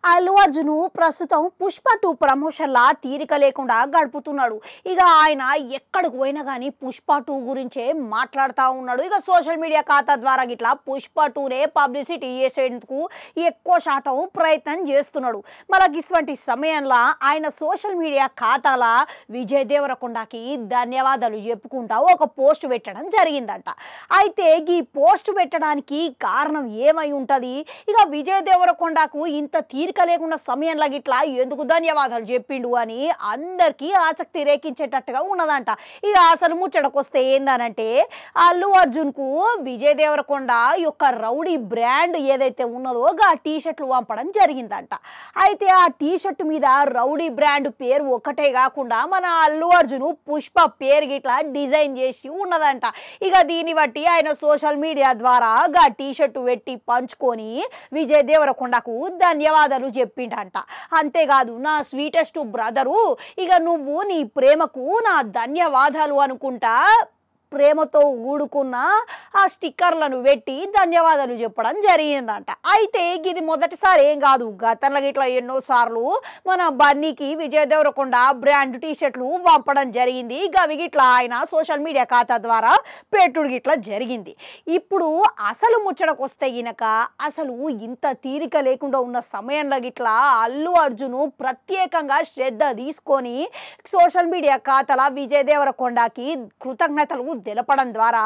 అల్లు అర్జున్ ప్రస్తుతం పుష్ప 2 ప్రమోషన్ల తీరిక లేకుండా గడుపుతున్నాడు. ఇక ఆయన ఎక్కడికి పోయినా కానీ పుష్ప 2 గురించే మాట్లాడుతూ ఉన్నాడు. ఇక సోషల్ మీడియా ఖాతా ద్వారా గిట్లా పుష్ప 2నే పబ్లిసిటీ చేసేందుకు ఎక్కువ శాతం ప్రయత్నం చేస్తున్నాడు. మళ్ళీ ఇటువంటి సమయంలో ఆయన సోషల్ మీడియా ఖాతాల విజయ్ దేవరకొండకి ధన్యవాదాలు చెప్పుకుంటా ఒక పోస్ట్ పెట్టడం జరిగిందంట. అయితే ఈ పోస్ట్ పెట్టడానికి కారణం ఏమై ఉంటుంది? ఇక విజయ్ దేవరకొండకు ఇంత తీరిక లేకుండా సమయంలో గిట్లా ఎందుకు ధన్యవాదాలు చెప్పిండు అని అందరికీ ఆసక్తి రేకించేటట్టుగా ఉన్నదంట. ఇక అసలు ముచ్చటకొస్తే ఏందనంటే అల్లు అర్జున్కు విజయ్ దేవరకొండ యొక్క రౌడీ బ్రాండ్ ఏదైతే ఉన్నదో ఆ టీషర్ట్లు పంపడం జరిగిందంట. అయితే ఆ టీషర్ట్ మీద రౌడీ బ్రాండ్ పేరు ఒకటే కాకుండా మన అల్లు అర్జున్ పుష్ప పేరు గిట్లా డిజైన్ చేసి ఉన్నదంట. ఇక దీన్ని బట్టి ఆయన సోషల్ మీడియా ద్వారా ఆ టీషర్ట్ పెట్టి పంచుకొని విజయ్ దేవరకొండకు ధన్యవాదాలు చెప్పిండంట. అంతేకాదు, నా స్వీటెస్ట్ బ్రదరు, ఇక నువ్వు నీ ప్రేమకు నా ధన్యవాదాలు అనుకుంటా ప్రేమతో ఊడుకున్న ఆ స్టిక్కర్లను పెట్టి ధన్యవాదాలు చెప్పడం జరిగిందంట. అయితే ఇది మొదటిసారి ఏం కాదు, గతంలో ఇట్లా ఎన్నోసార్లు మన బన్నీకి విజయ్ దేవరకొండ బ్రాండ్ టీషర్ట్లు పంపడం జరిగింది. అవి గిట్లా ఆయన సోషల్ మీడియా ఖాతా ద్వారా పెట్టుడు గిట్లా జరిగింది. ఇప్పుడు అసలు ముచ్చటకు వస్తే గినక అసలు ఇంత తీరిక లేకుండా ఉన్న సమయంలో గిట్లా అల్లు అర్జున్ ప్రత్యేకంగా శ్రద్ధ తీసుకొని సోషల్ మీడియా ఖాతాల విజయ్ దేవరకొండకి కృతజ్ఞతలు తెలపడం ద్వారా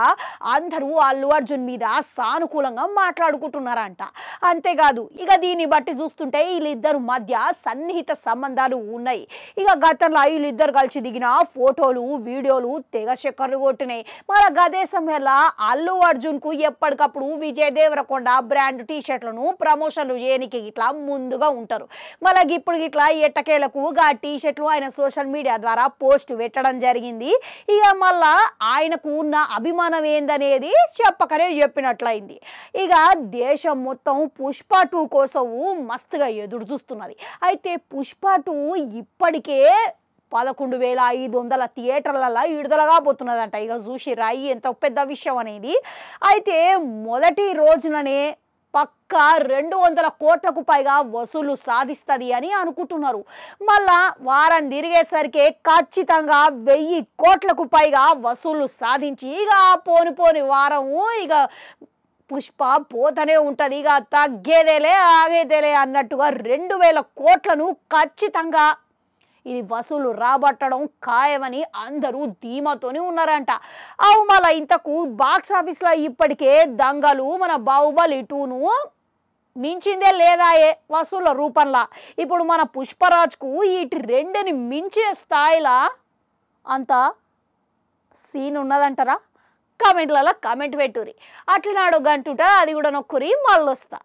అందరూ అల్లు అర్జున్ మీద సానుకూలంగా మాట్లాడుకుంటున్నారంట. అంతేకాదు, ఇక దీన్ని బట్టి చూస్తుంటే వీళ్ళిద్దరు మధ్య సన్నిహిత సంబంధాలు ఉన్నాయి. ఇక గతంలో వీళ్ళిద్దరు కలిసి దిగిన ఫోటోలు వీడియోలు తెగ చక్కర్లు కొట్టినాయి. మన గదే సమయంలో అల్లు అర్జున్కు ఎప్పటికప్పుడు విజయ్ దేవరకొండ బ్రాండ్ టీషర్ట్లను ప్రమోషన్లు చేయడానికి ఇట్లా ముందుగా ఉంటారు. మళ్ళీ ఇప్పుడు ఇట్లా ఎట్టకేలకు ఆ టీషర్ట్లు ఆయన సోషల్ మీడియా ద్వారా పోస్ట్ పెట్టడం జరిగింది. ఇక మళ్ళా ఆయనకు ఉన్న అభిమానం ఏందనేది చెప్పకనే చెప్పినట్లయింది. ఇక దేశం మొత్తం పుష్ప 2 కోసం మస్తుగా ఎదురు చూస్తున్నది. అయితే పుష్ప 2 ఇప్పటికే 11,500 థియేటర్లలో విడుదలగా పోతున్నదంట. ఇక చూసి రాయి ఎంత పెద్ద విషయం అనేది. అయితే మొదటి రోజుననే పక్కా 200 కోట్లకు పైగా వసూలు సాధిస్తుంది అని అనుకుంటున్నారు. మళ్ళా వారం తిరిగేసరికి ఖచ్చితంగా 1000 కోట్లకు పైగా వసూలు సాధించి ఇక పోని వారము ఇక పుష్ప పోతనే ఉంటుంది. ఇక తగ్గేదేలే ఆగేదేలే అన్నట్టుగా 2000 కోట్లను ఖచ్చితంగా ఇది వసూలు రాబట్టడం ఖాయమని అందరూ ధీమాతోనే ఉన్నారంట. అవు మళ్ళీ ఇంతకు బాక్స్ ఆఫీస్లో ఇప్పటికే దంగలు మన బాహుబలి 2ను మించిందే లేదా వసూళ్ళ రూపంలో. ఇప్పుడు మన పుష్పరాజ్కు వీటి రెండుని మించే స్థాయిలో అంత సీన్ ఉన్నదంటారా? కామెంట్లలో కామెంట్ పెట్టుర్రి. అట్లనాడు గంటుంటే అది కూడా నొక్కురి మళ్ళొస్తా.